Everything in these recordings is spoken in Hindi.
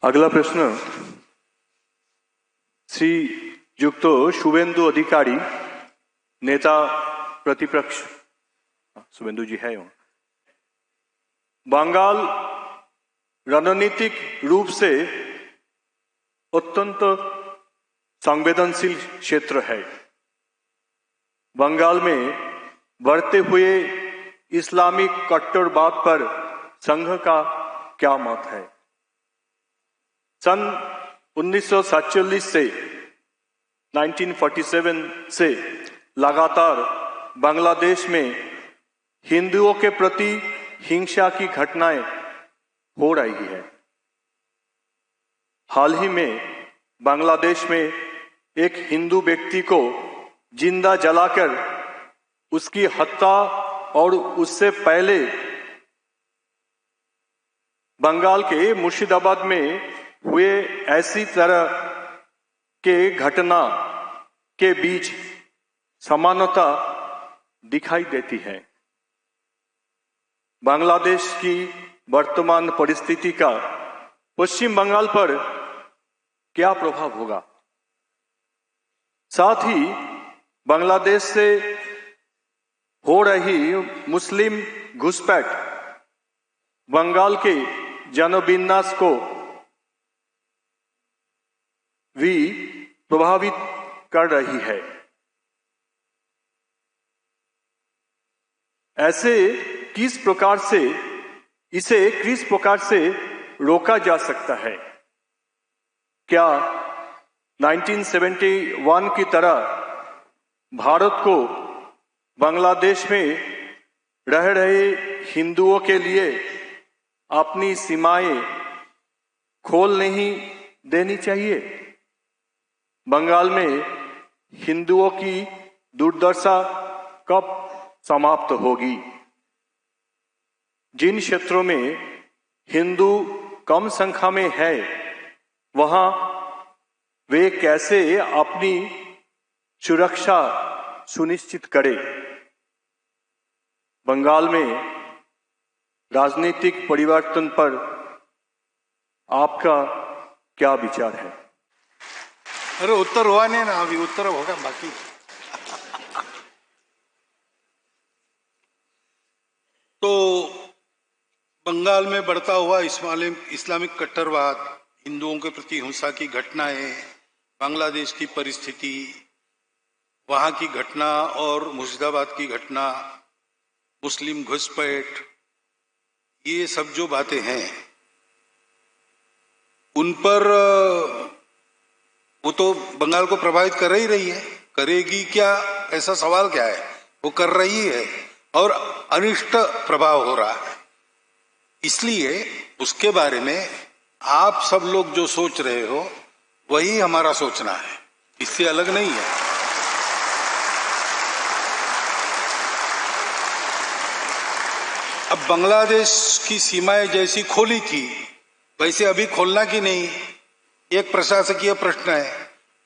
अगला प्रश्न श्री युक्त शुभेंदु अधिकारी, नेता प्रतिपक्ष, शुभेंदु जी है। बंगाल रणनीतिक रूप से अत्यंत संवेदनशील क्षेत्र है। बंगाल में बढ़ते हुए इस्लामिक कट्टरवाद पर संघ का क्या मत है? सन 1947 से 1947 से लगातार बांग्लादेश में हिंदुओं के प्रति हिंसा की घटनाएं हो रही है। हाल ही में बांग्लादेश में एक हिंदू व्यक्ति को जिंदा जलाकर उसकी हत्या और उससे पहले बंगाल के मुर्शिदाबाद में हुए ऐसी तरह के घटना के बीच समानता दिखाई देती है। बांग्लादेश की वर्तमान परिस्थिति का पश्चिम बंगाल पर क्या प्रभाव होगा? साथ ही बांग्लादेश से हो रही मुस्लिम घुसपैठ बंगाल के जनविन्यास को भी प्रभावित कर रही है। इसे किस प्रकार से रोका जा सकता है? क्या 1971 की तरह भारत को बांग्लादेश में रह रहे हिंदुओं के लिए अपनी सीमाएं खोल नहीं देनी चाहिए? बंगाल में हिंदुओं की दुर्दशा कब समाप्त होगी? जिन क्षेत्रों में हिंदू कम संख्या में है, वहां वे कैसे अपनी सुरक्षा सुनिश्चित करें? बंगाल में राजनीतिक परिवर्तन पर आपका क्या विचार है? अरे उत्तर हुआ नहीं ना, अभी उत्तर होगा बाकी। तो बंगाल में बढ़ता हुआ इस्लामिक कट्टरवाद, हिंदुओं के प्रति हिंसा की घटनाएं, बांग्लादेश की परिस्थिति, वहां की घटना और मुर्शिदाबाद की घटना, मुस्लिम घुसपैठ, ये सब जो बातें हैं उन पर वो तो बंगाल को प्रभावित कर ही रही है। करेगी क्या, ऐसा सवाल क्या है? वो कर रही है और अनिष्ट प्रभाव हो रहा है। इसलिए उसके बारे में आप सब लोग जो सोच रहे हो वही हमारा सोचना है, इससे अलग नहीं है। अब बांग्लादेश की सीमाएं जैसी खोली थी वैसे अभी खोलना की नहीं, एक प्रशासकीय प्रश्न है,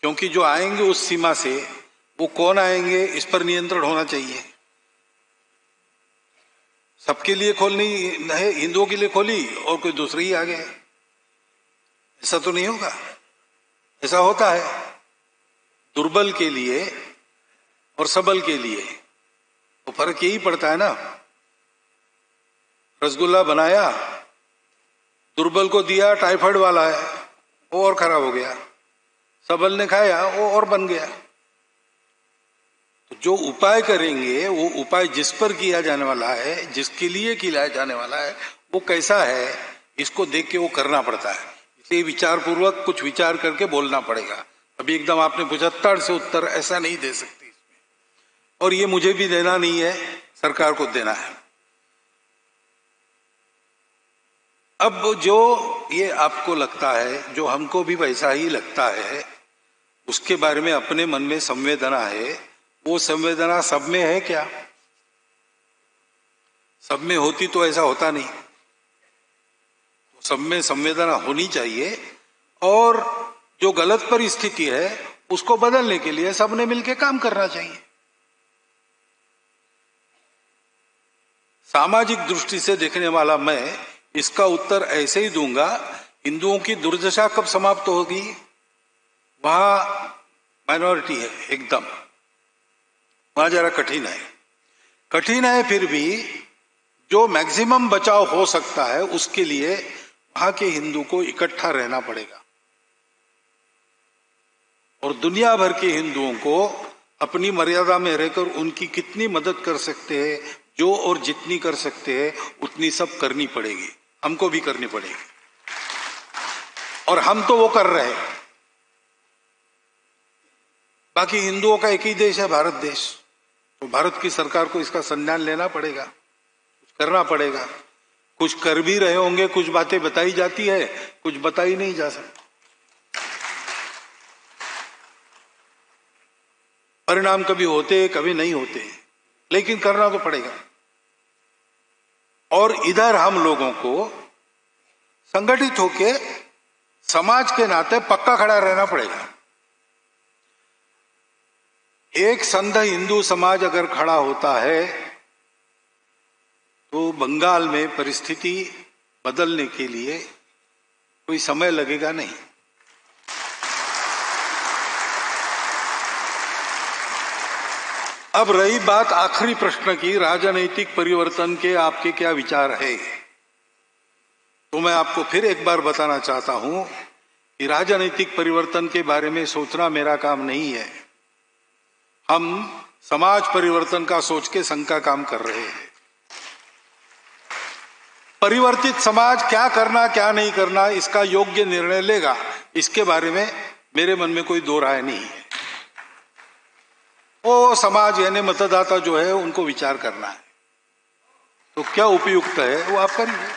क्योंकि जो आएंगे उस सीमा से वो कौन आएंगे, इस पर नियंत्रण होना चाहिए। सबके लिए खोलनी है, हिंदुओं के लिए खोली और कोई दूसरे ही आ गए, ऐसा तो नहीं होगा। ऐसा होता है दुर्बल के लिए और सबल के लिए, तो फर्क यही पड़ता है ना। रसगुल्ला बनाया, दुर्बल को दिया, टाइफाइड वाला है, वो और खराब हो गया। सबल ने खाया, वो और बन गया। तो जो उपाय करेंगे वो उपाय जिस पर किया जाने वाला है, जिसके लिए किया जाने वाला है, वो कैसा है, इसको देख के वो करना पड़ता है। इसलिए विचार पूर्वक कुछ विचार करके बोलना पड़ेगा। अभी एकदम आपने पूछा तड़ से उत्तर ऐसा नहीं दे सकती इसमें, और ये मुझे भी देना नहीं है, सरकार को देना है। अब जो ये आपको लगता है, जो हमको भी वैसा ही लगता है, उसके बारे में अपने मन में संवेदना है, वो संवेदना सब में है क्या? सब में होती तो ऐसा होता नहीं। सब में संवेदना होनी चाहिए, और जो गलत परिस्थिति है उसको बदलने के लिए सबने मिलकर काम करना चाहिए। सामाजिक दृष्टि से देखने वाला मैं इसका उत्तर ऐसे ही दूंगा, हिंदुओं की दुर्दशा कब समाप्त होगी? वहां माइनॉरिटी है एकदम, वहां जरा कठिन है। फिर भी जो मैक्सिमम बचाव हो सकता है उसके लिए वहां के हिंदू को इकट्ठा रहना पड़ेगा और दुनिया भर के हिंदुओं को अपनी मर्यादा में रहकर उनकी कितनी मदद कर सकते हैं, जो और जितनी कर सकते हैं उतनी सब करनी पड़ेगी, हमको भी करनी पड़ेगी। और हम तो वो कर रहे हैं। बाकी हिंदुओं का एक ही देश है, भारत देश, तो भारत की सरकार को इसका संज्ञान लेना पड़ेगा, कुछ करना पड़ेगा। कुछ कर भी रहे होंगे, कुछ बातें बताई जाती है, कुछ बताई नहीं जा सकती। परिणाम कभी होते कभी नहीं होते, लेकिन करना तो पड़ेगा। और इधर हम लोगों को संगठित होके समाज के नाते पक्का खड़ा रहना पड़ेगा। एक संघ हिंदू समाज अगर खड़ा होता है तो बंगाल में परिस्थिति बदलने के लिए कोई समय लगेगा नहीं। अब रही बात आखिरी प्रश्न की, राजनीतिक परिवर्तन के आपके क्या विचार है, तो मैं आपको फिर एक बार बताना चाहता हूं कि राजनीतिक परिवर्तन के बारे में सोचना मेरा काम नहीं है। हम समाज परिवर्तन का सोच के संघ का काम कर रहे हैं। परिवर्तित समाज क्या करना क्या नहीं करना इसका योग्य निर्णय लेगा, इसके बारे में मेरे मन में कोई दो राय नहीं है। वो समाज यानी मतदाता जो है उनको विचार करना है, तो क्या उपयुक्त है वो आप करिए।